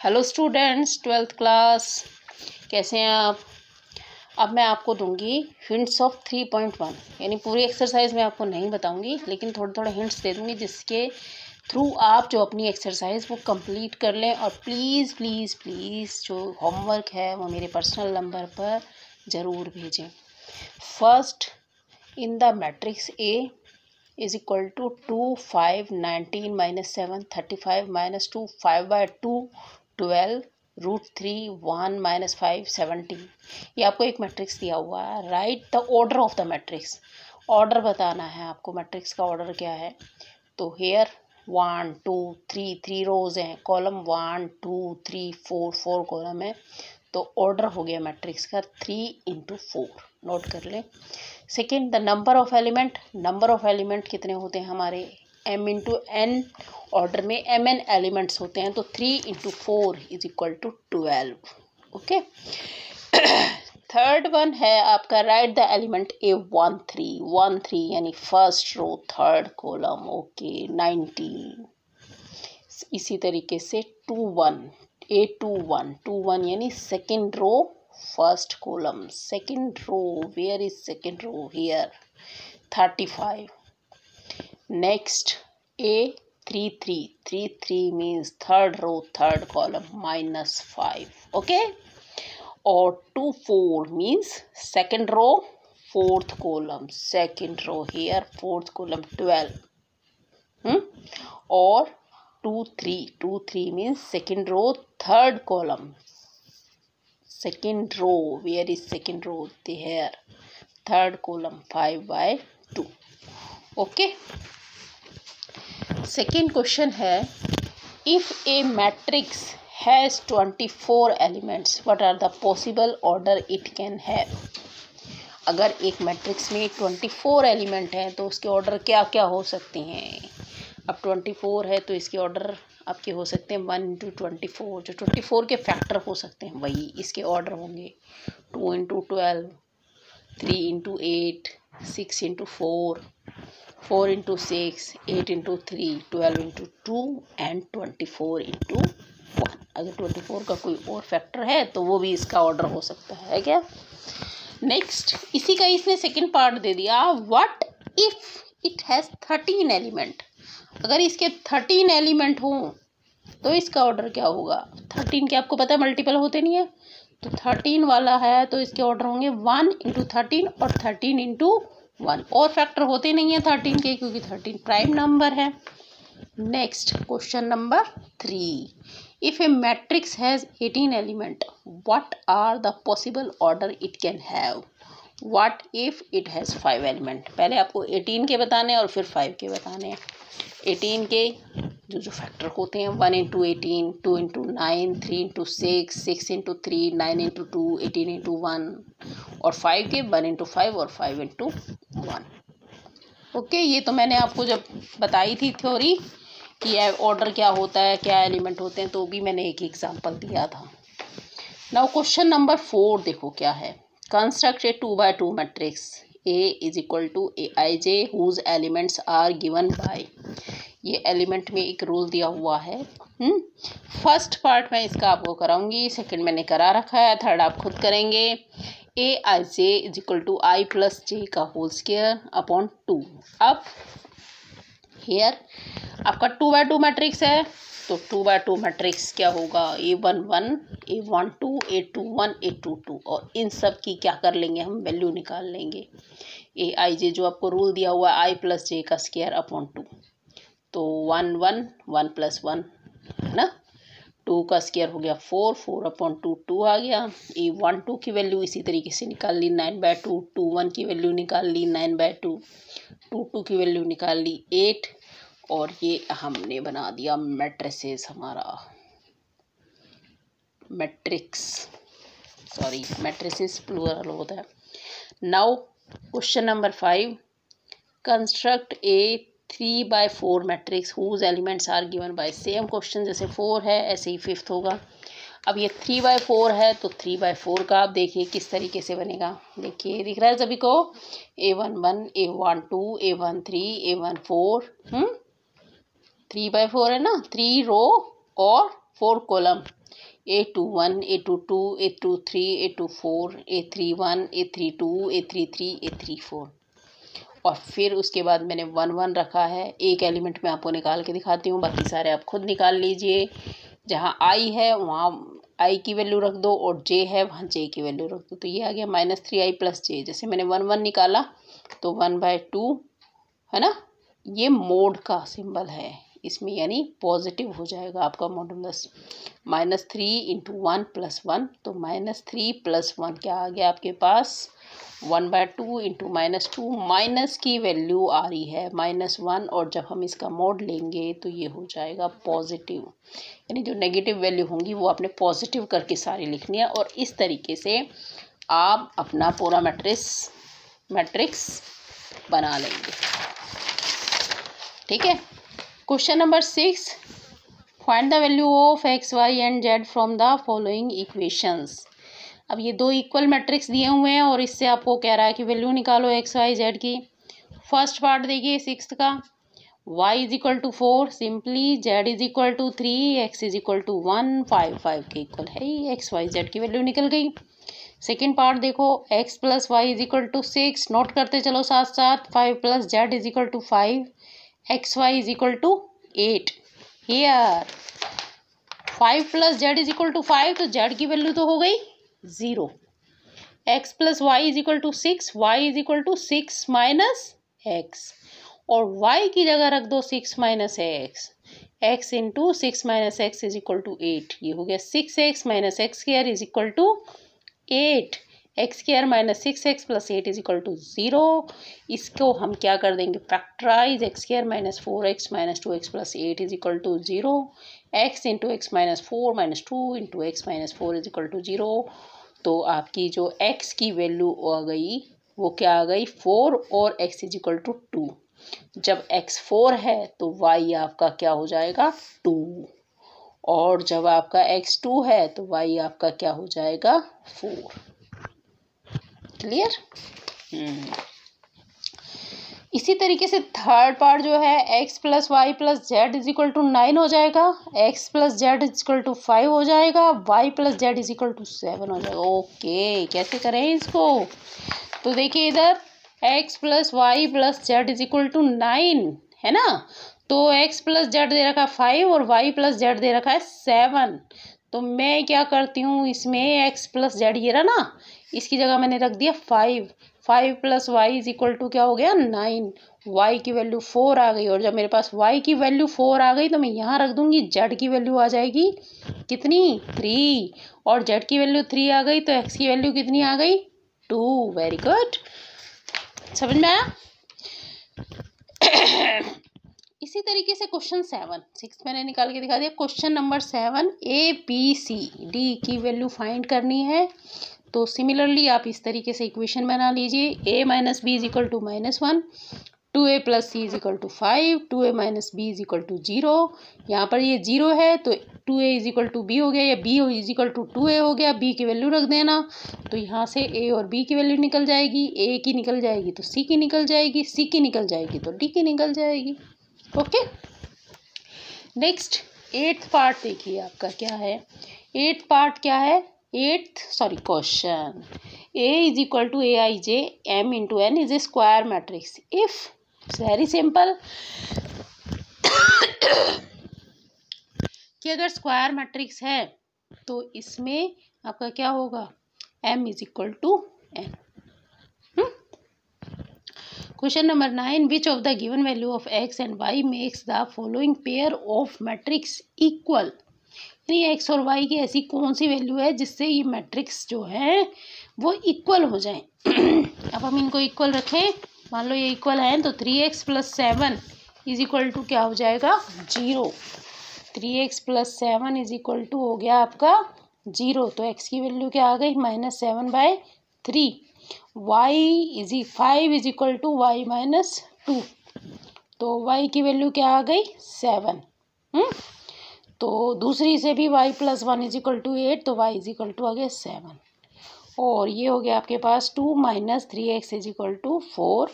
Hello students, 12th class, कैसे हैं आप। अब मैं आपको दूंगी हिंट्स ऑफ 3.1, यानी पूरी एक्सरसाइज मैं आपको नहीं बताऊंगी, लेकिन थोड़े थोड़े हिंट्स दे दूंगी जिसके थ्रू आप जो अपनी एक्सरसाइज वो कंप्लीट कर लें। और प्लीज़ प्लीज़ प्लीज़ जो होमवर्क है वो मेरे पर्सनल नंबर पर ज़रूर भेजें। First, in the matrix A is equal to 2 5 19 minus 7 35 minus 2 5 by 2 12 root 3 1 minus 5 17। ये आपको एक मैट्रिक्स दिया हुआ है। Right the order of the matrix, order बताना है आपको, मैट्रिक्स का ऑर्डर क्या है। तो हेयर 1 2 3 रोज हैं, कॉलम 1 2 3 4 कॉलम है, तो ऑर्डर हो गया मैट्रिक्स का 3 into 4। नोट कर लें। Second, the number of element, number of element कितने होते हैं हमारे, m into n, ऑर्डर में mn एलिमेंट्स होते हैं, तो 3 into 4 is equal to 12। Okay. Third one है आपका, राइट द एलिमेंट A13 यानी first row third column. Okay, 19। इसी तरीके से 21 A21 यानी second row first column, second row, where is second row, here 35। Next A33 means third row third column -5। Okay. और 24 means second row fourth column, second row here fourth column 12। और 23 means second row third column, second row, where is second row, here third column 5 by 2। okay, second question है, if a matrix has 24 elements what are the possible order it can have। अगर एक matrix में 24 element हैं तो उसके order क्या क्या हो सकते हैं। अब 24 है तो इसके ऑर्डर आपके हो सकते हैं 1 into 24, जो 24 के फैक्टर हो सकते हैं वही इसके ऑर्डर होंगे। 2 into 12, 3 into 8, 6 into 4, 4 into 6, 8 into 3, 12 into 2 and 24 into 1। अगर 24 का कोई और फैक्टर है तो वो भी इसका ऑर्डर हो सकता है क्या। नेक्स्ट, इसी का इसने सेकेंड पार्ट दे दिया, what if it has 13 element. अगर इसके 13 एलिमेंट हों तो इसका ऑर्डर क्या होगा। 13 के आपको पता है मल्टीपल होते नहीं है, तो 13 वाला है तो इसके ऑर्डर होंगे 1 into 13 और 13 into 1। और फैक्टर होते नहीं है 13 के, क्योंकि 13 प्राइम नंबर है। Next, question number 3, if a matrix has 18 element what are the possible order it can have. What if it has 5 element. पहले आपको 18 के बताने और फिर 5 के बताने हैं। 18 के जो फैक्टर होते हैं 1 into 18, 2 into 9, 3 into 6, 6 into 3, 9 into 2, 18 into 1। और 5 के 1 into 5 और 5 into 1। ओके, ये तो मैंने आपको जब बताई थी थ्योरी कि ऑर्डर क्या होता है, क्या एलिमेंट होते हैं, तो भी मैंने एक एग्जाम्पल दिया था। नाउ क्वेश्चन नंबर 4 देखो क्या है, construct A 2 by 2 matrix A is equal to Aij whose elements are given by। ये एलिमेंट में एक रूल दिया हुआ है। फर्स्ट पार्ट मैं इसका आपको कराऊंगी, सेकंड मैंने करा रखा है, थर्ड आप खुद करेंगे। Aij is equal to I plus j का होल स्क्वायर अपॉन 2। अब हेयर आपका 2 by 2 मैट्रिक्स है, तो 2 by 2 मैट्रिक्स क्या होगा, A11 A12 A21 A22। और इन सब की क्या कर लेंगे हम, वैल्यू निकाल लेंगे। Aij जो आपको रूल दिया हुआ है I plus j का स्क्वायर अपॉन 2, तो 1 1 1 plus 1 है ना, 2 का स्क्वायर हो गया 4, 4 अपॉन 2 2 आ गया। A12 की वैल्यू इसी तरीके से निकाल ली 9/2, 21 की वैल्यू निकाल ली 9/2, 22 की वैल्यू निकाल ली 8। और ये हमने बना दिया मैट्रिसेस, हमारा मैट्रिक्स, सॉरी मैट्रिसेस प्लूरल होता है। Now question number 5, construct a 3 by 4 matrix whose elements are given by. Same question जैसे 4 है ऐसे ही 5th होगा। अब ये 3 by 4 है तो 3 by 4 का आप देखिए किस तरीके से बनेगा। देखिए दिख रहा है सभी को, A11 A12 A13 A14, 3 by 4 है ना, 3 रो और 4 column. A21, A22, A23, A24, A31, A32, A33, A34 और फिर उसके बाद मैंने 1 1 रखा है। एक एलिमेंट मैं आपको निकाल के दिखाती हूँ, बाकी सारे आप खुद निकाल लीजिए। जहाँ I है वहाँ I की वैल्यू रख दो और J है वहाँ J की वैल्यू रख दो। तो ये आ गया -3I + J। जैसे मैंने 1 1 निकाला तो 1/2 है ना, ये मोड का सिंबल है इसमें, यानी पॉजिटिव हो जाएगा आपका मॉडुलस। -3 × 1 + 1 तो -3 + 1 क्या आ गया आपके पास 1/2 × -2। माइनस की वैल्यू आ रही है -1 और जब हम इसका मोड लेंगे तो ये हो जाएगा पॉजिटिव, यानी जो नेगेटिव वैल्यू होंगी वो आपने पॉजिटिव करके सारी लिखनी है। और इस तरीके से आप अपना पूरा मैट्रिक्स बना लेंगे। ठीक है। Question number 6, find the value of x, y and z from the following equations. अब ये दो इक्वल मैट्रिक्स दिए हुए हैं और इससे आपको कह रहा है कि वैल्यू निकालो x, y, z की। फर्स्ट पार्ट देखिए 6 का, y = 4 सिंपली, z = 3, x = 1, 5 5 के इक्वल है ही, x, y, z की वैल्यू निकल गई। सेकेंड पार्ट देखो, x + y = 6, नोट करते चलो साथ साथ, 5 + z = 5, x, y = 8। Here 5 + z = 5 तो z की वैल्यू तो हो गई 0। x + y = 6, y = 6 - x और y की जगह रख दो 6 - x, x × 6 - x = 8। ये हो गया 6x - x² = 8, x² - 6x + 8 = 0। इसको हम क्या कर देंगे factorise, x² - 4x - 2x + 8 = 0, x × x - 4 - 2 × x - 4 = 0। तो आपकी जो x की वैल्यू आ गई वो क्या आ गई 4 और x = 2। जब x 4 है तो y आपका क्या हो जाएगा 2 और जब आपका x 2 है तो y आपका क्या हो जाएगा 4। क्लियर। इसी तरीके से थर्ड पार्ट जो है x + y + z = 9 हो जाएगा, x + z = 5 हो जाएगा, y + z = 7 हो जाएगा। ओके, कैसे करें इसको, तो देखिए इधर x + y + z = 9 है ना, तो x + z दे रखा है 5 और y + z दे रखा है 7। तो मैं क्या करती हूँ इसमें x + z ये रहा ना, इसकी जगह मैंने रख दिया 5 + y = क्या हो गया 9, y की वैल्यू 4 आ गई और जब मेरे पास y की वैल्यू 4 आ गई तो मैं यहाँ रख दूंगी z की वैल्यू आ जाएगी कितनी 3 और z की वैल्यू 3 आ गई तो x की वैल्यू कितनी आ गई 2। वेरी गुड, समझ में आया। इसी तरीके से क्वेश्चन 6 मैंने निकाल के दिखा दिया। क्वेश्चन नंबर 7, ABCD की वैल्यू फाइंड करनी है। तो सिमिलरली आप इस तरीके से इक्वेशन बना लीजिए, a - b = -1, 2a + c = 5, 2a - b = 0। यहाँ पर ये 0 है तो 2a = b हो गया या b = 2a हो गया, b की वैल्यू रख देना। तो यहाँ से a और b की वैल्यू निकल जाएगी, a की निकल जाएगी तो c की निकल जाएगी, c की निकल जाएगी तो d की निकल जाएगी। ओके, नेक्स्ट 8th पार्ट देखिए आपका क्या है। 8th पार्ट क्या है, question A = Aij m × n is a square matrix if, very simple कि अगर स्क्वायर मैट्रिक्स है तो इसमें आपका क्या होगा m = n। Question number 9, which of the given value of x and y makes the following pair of matrix equal, यानी x और y की ऐसी कौन सी वैल्यू है जिससे ये मैट्रिक्स जो है वो इक्वल हो जाए। अब हम इनको इक्वल रखें, मान लो ये इक्वल है तो 3x + 7 = क्या हो जाएगा 0, 3x + 7 = हो गया आपका 0। तो x की वैल्यू क्या आ गई -7/3, y 5 = y - 2, तो y की वैल्यू क्या आ गई 7। तो दूसरी से भी y + 1 = 8 तो y = आ गया 7 और ये हो गया आपके पास 2 - 3x = 4,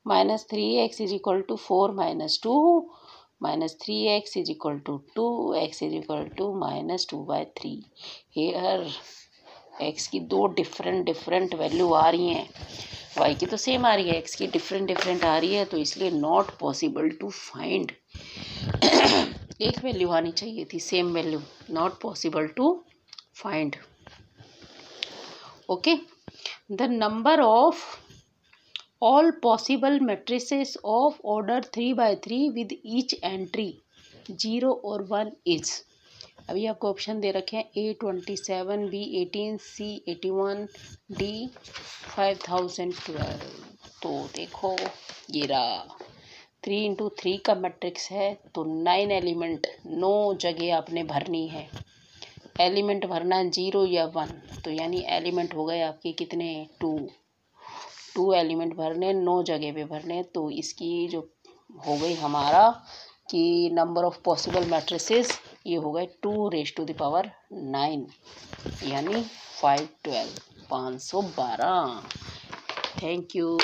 -3x = 4 - 2, -3x is equal to 2, x is equal to -2/3। Here x की दो डिफरेंट वैल्यू आ रही हैं, y की तो सेम आ रही है, x की डिफरेंट आ रही है, तो इसलिए नॉट पॉसिबल टू फाइंड। एक वैल्यू आनी चाहिए थी, same value, not possible to find. Okay, the number of all possible matrices of order 3/3 with each entry 0 और 1 is। अभी आपको ऑप्शन दे रखे हैं A27, B18, C81, D 5012। तो देखो ये रहा 3 इंटू 3 का मैट्रिक्स है, तो 9 एलिमेंट, 9 जगह आपने भरनी है। एलिमेंट भरना है 0 या 1, तो यानी एलिमेंट हो गए आपके कितने, 2 एलिमेंट भरने, 9 जगह पे भरने। तो इसकी जो हो गई हमारा कि नंबर ऑफ पॉसिबल मैट्रिसेस, ये हो गए 2⁻9 यानी 512, 512। Thank you.